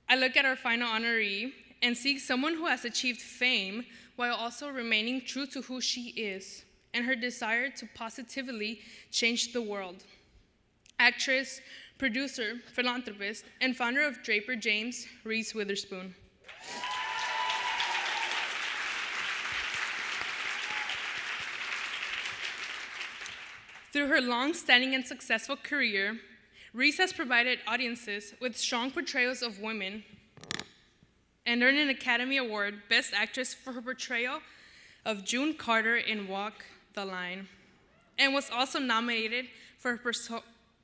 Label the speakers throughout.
Speaker 1: I look at our final honoree and see someone who has achieved fame while also remaining true to who she is and her desire to positively change the world. Actress, producer, philanthropist, and founder of Draper James, Reese Witherspoon. Through her long-standing and successful career, Reese has provided audiences with strong portrayals of women and earned an Academy Award Best Actress for her portrayal of June Carter in Walk the Line, and was also nominated for her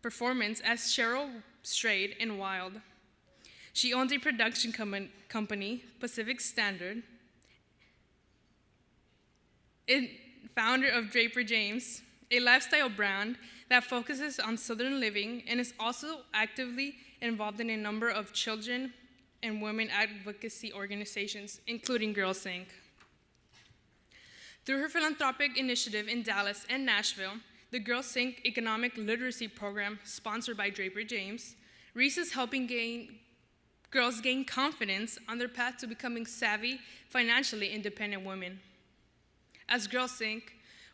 Speaker 1: performance as Cheryl Strayed in Wild. She owns a production company, Pacific Standard, and founder of Draper James, a lifestyle brand that focuses on Southern living and is also actively involved in a number of children and women advocacy organizations, including Girls Inc. Through her philanthropic initiative in Dallas and Nashville, the Girls Inc. Economic Literacy Program, sponsored by Draper James, Reese is helping girls gain confidence on their path to becoming savvy, financially independent women. As Girls Inc.,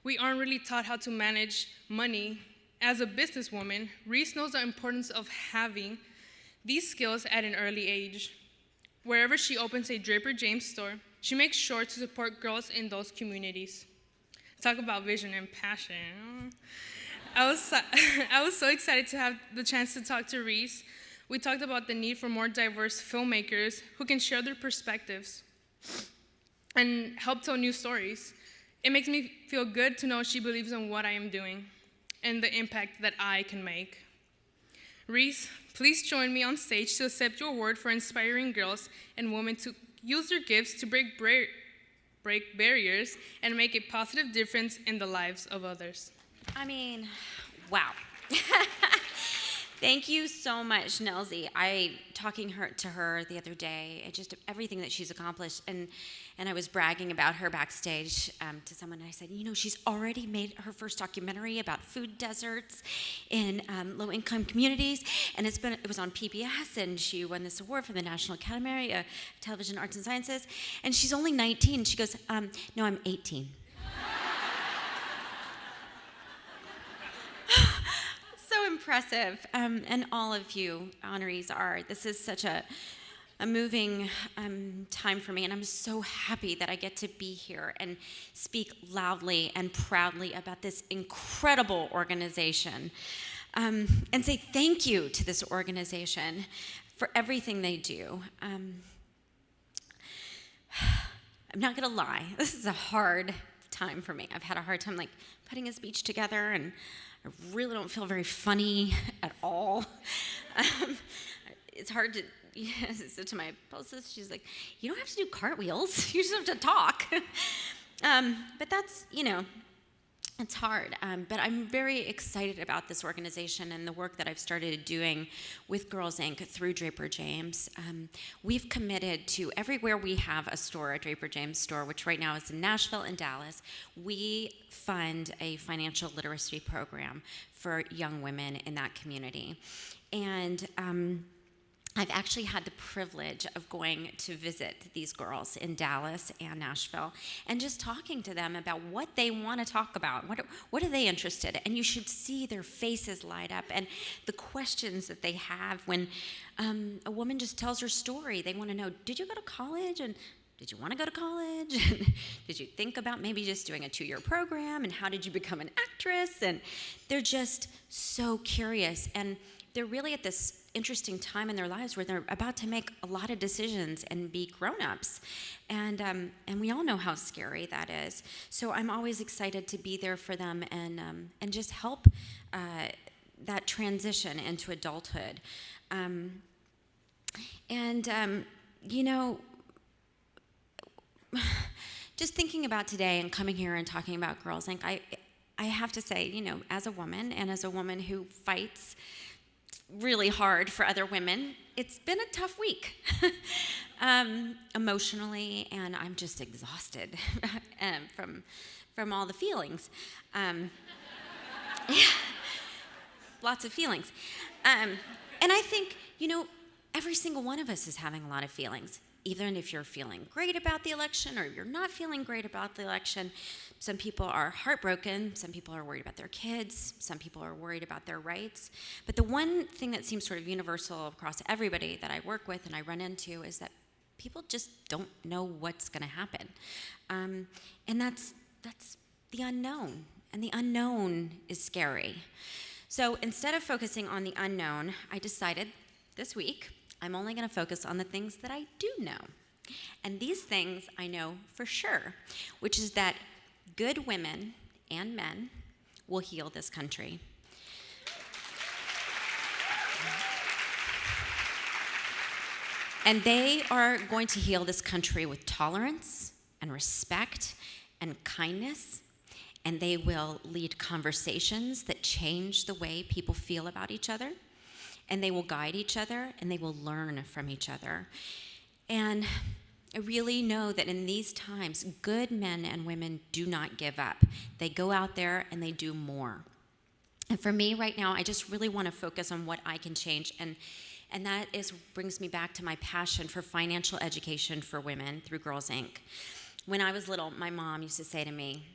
Speaker 1: we aren't really taught how to manage money. As a businesswoman, Reese knows the importance of having these skills at an early age. Wherever she opens a Draper James store, she makes sure to support girls in those communities. Talk about vision and passion. I was so excited to have the chance to talk to Reese. We talked about the need for more diverse filmmakers who can share their perspectives and help tell new stories. It makes me feel good to know she believes in what I am doing and the impact that I can make. Reese, please join me on stage to accept your award for inspiring girls and women to use their gifts to break barriers and make a positive difference in the lives of others.
Speaker 2: I mean, wow. Thank you so much, Nelsy. Talking to her the other day, just everything that she's accomplished, and I was bragging about her backstage to someone, and I said, she's already made her first documentary about food deserts in low-income communities, and it was on PBS, and she won this award from the National Academy of Television Arts and Sciences, and she's only 19. She goes, no, I'm 18. So impressive, and all of you honorees are. This is such a moving time for me, and I'm so happy that I get to be here and speak loudly and proudly about this incredible organization, and say thank you to this organization for everything they do. I'm not gonna lie, this is a hard time for me. I've had a hard time putting a speech together, and I really don't feel very funny at all. It's hard to, I said to my publicist, she's like, you don't have to do cartwheels, you just have to talk. But that's, it's hard. But I'm very excited about this organization and the work that I've started doing with Girls Inc. through Draper James. We've committed to everywhere we have a store, a Draper James store, which right now is in Nashville and Dallas, we fund a financial literacy program for young women in that community. And I've actually had the privilege of going to visit these girls in Dallas and Nashville and just talking to them about what they want to talk about. What are they interested in? And you should see their faces light up and the questions that they have when a woman just tells her story. They want to know, did you go to college? And did you want to go to college? And did you think about maybe just doing a 2-year program? And how did you become an actress? And they're just so curious. And they're really at this interesting time in their lives where they're about to make a lot of decisions and be grown-ups. And we all know how scary that is. So I'm always excited to be there for them and just help that transition into adulthood. Just thinking about today and coming here and talking about Girls Inc., I have to say, as a woman and as a woman who fights really hard for other women, it's been a tough week emotionally, and I'm just exhausted from all the feelings. Yeah, lots of feelings. And I think, every single one of us is having a lot of feelings. Even if you're feeling great about the election or you're not feeling great about the election, some people are heartbroken, some people are worried about their kids, some people are worried about their rights. But the one thing that seems sort of universal across everybody that I work with and I run into is that people just don't know what's going to happen. And that's the unknown, and the unknown is scary. So instead of focusing on the unknown, I decided this week I'm only going to focus on the things that I do know. And these things I know for sure, which is that good women and men will heal this country. And they are going to heal this country with tolerance and respect and kindness. And they will lead conversations that change the way people feel about each other. And they will guide each other, and they will learn from each other. And I really know that in these times, good men and women do not give up. They go out there and they do more. And for me right now, I just really want to focus on what I can change. And that brings me back to my passion for financial education for women through Girls Inc. When I was little, my mom used to say to me,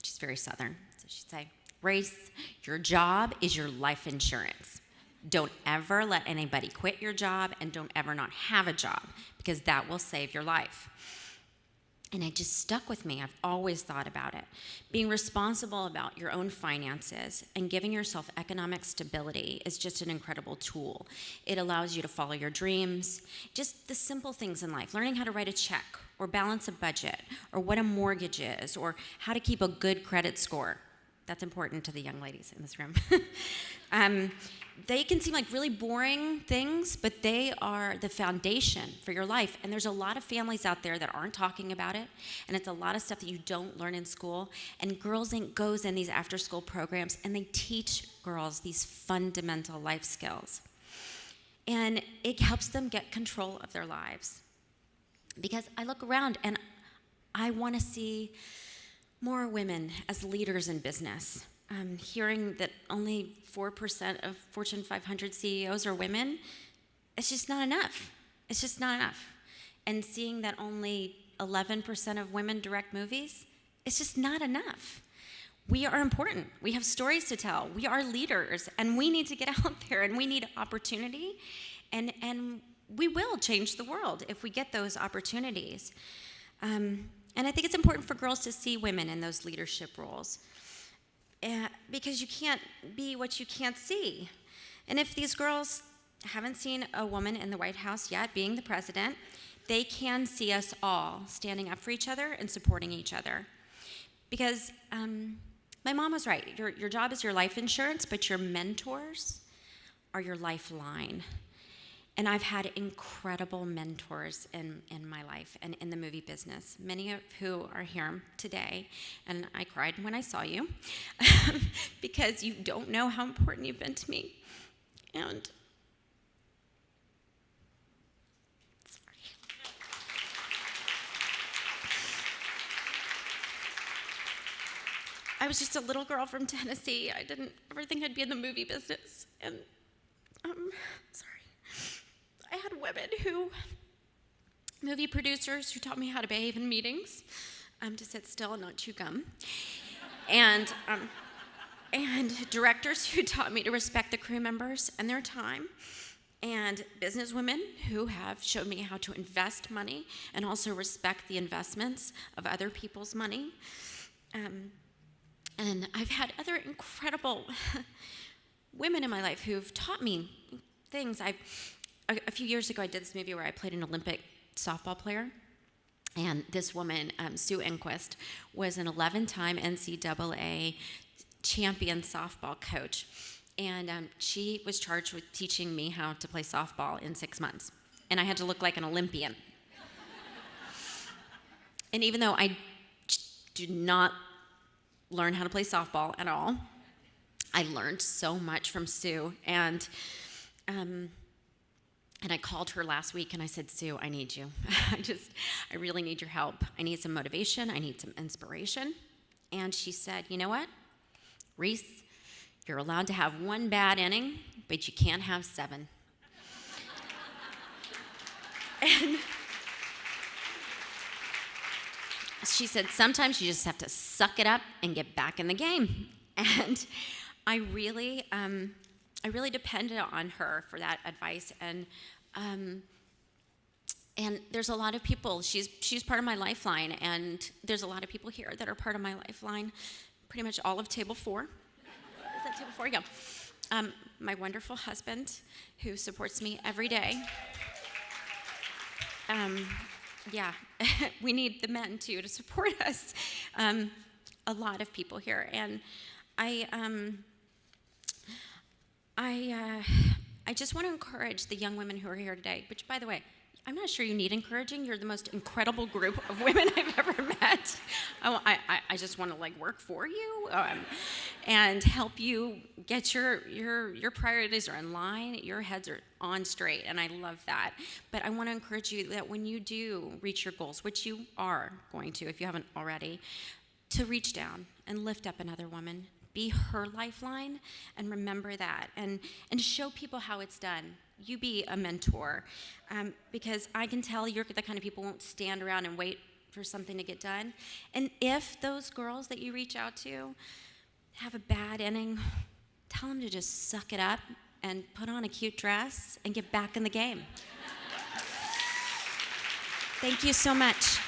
Speaker 2: she's very Southern, so she'd say, Reese, your job is your life insurance. Don't ever let anybody quit your job, and don't ever not have a job, because that will save your life. And it just stuck with me. I've always thought about it. Being responsible about your own finances and giving yourself economic stability is just an incredible tool. It allows you to follow your dreams, just the simple things in life, learning how to write a check or balance a budget or what a mortgage is or how to keep a good credit score. That's important to the young ladies in this room. They can seem like really boring things, but they are the foundation for your life. And there's a lot of families out there that aren't talking about it, and it's a lot of stuff that you don't learn in school. And Girls Inc. goes in these after-school programs, and they teach girls these fundamental life skills. And it helps them get control of their lives. Because I look around, and I want to see more women as leaders in business. Hearing that only 4% of Fortune 500 CEOs are women, it's just not enough. It's just not enough. And seeing that only 11% of women direct movies, it's just not enough. We are important. We have stories to tell. We are leaders, and we need to get out there, and we need opportunity, and we will change the world if we get those opportunities. And I think it's important for girls to see women in those leadership roles. Because you can't be what you can't see. And if these girls haven't seen a woman in the White House yet being the president, they can see us all standing up for each other and supporting each other. Because my mom was right. Your job is your life insurance, but your mentors are your lifeline. And I've had incredible mentors in my life and in the movie business, many of who are here today. And I cried when I saw you because you don't know how important you've been to me. And I was just a little girl from Tennessee. I didn't ever think I'd be in the movie business. And sorry. I had movie producers who taught me how to behave in meetings, to sit still and not chew gum, and directors who taught me to respect the crew members and their time, and businesswomen who have showed me how to invest money and also respect the investments of other people's money. And I've had other incredible women in my life who've taught me things. A few years ago, I did this movie where I played an Olympic softball player. And this woman, Sue Enquist, was an 11-time NCAA champion softball coach. And she was charged with teaching me how to play softball in 6 months. And I had to look like an Olympian. And even though I did not learn how to play softball at all, I learned so much from Sue. And I called her last week and I said, Sue, I need you. I really need your help. I need some motivation. I need some inspiration. And she said, you know what, Reese, you're allowed to have one bad inning, but you can't have 7. And she said, sometimes you just have to suck it up and get back in the game. And I really depended on her for that advice. And there's a lot of people, she's part of my lifeline, and there's a lot of people here that are part of my lifeline, pretty much all of table 4. Is that table 4? Yeah. My wonderful husband, who supports me every day. Yeah, we need the men, too, to support us. A lot of people here, and I just want to encourage the young women who are here today, which, by the way, I'm not sure you need encouraging. You're the most incredible group of women I've ever met. I just want to work for you and help you get your priorities are in line, your heads are on straight, and I love that. But I want to encourage you that when you do reach your goals, which you are going to if you haven't already, to reach down and lift up another woman. Be her lifeline, and remember that, and show people how it's done. You be a mentor, because I can tell you're the kind of people who won't stand around and wait for something to get done. And if those girls that you reach out to have a bad inning, tell them to just suck it up and put on a cute dress and get back in the game. Thank you so much.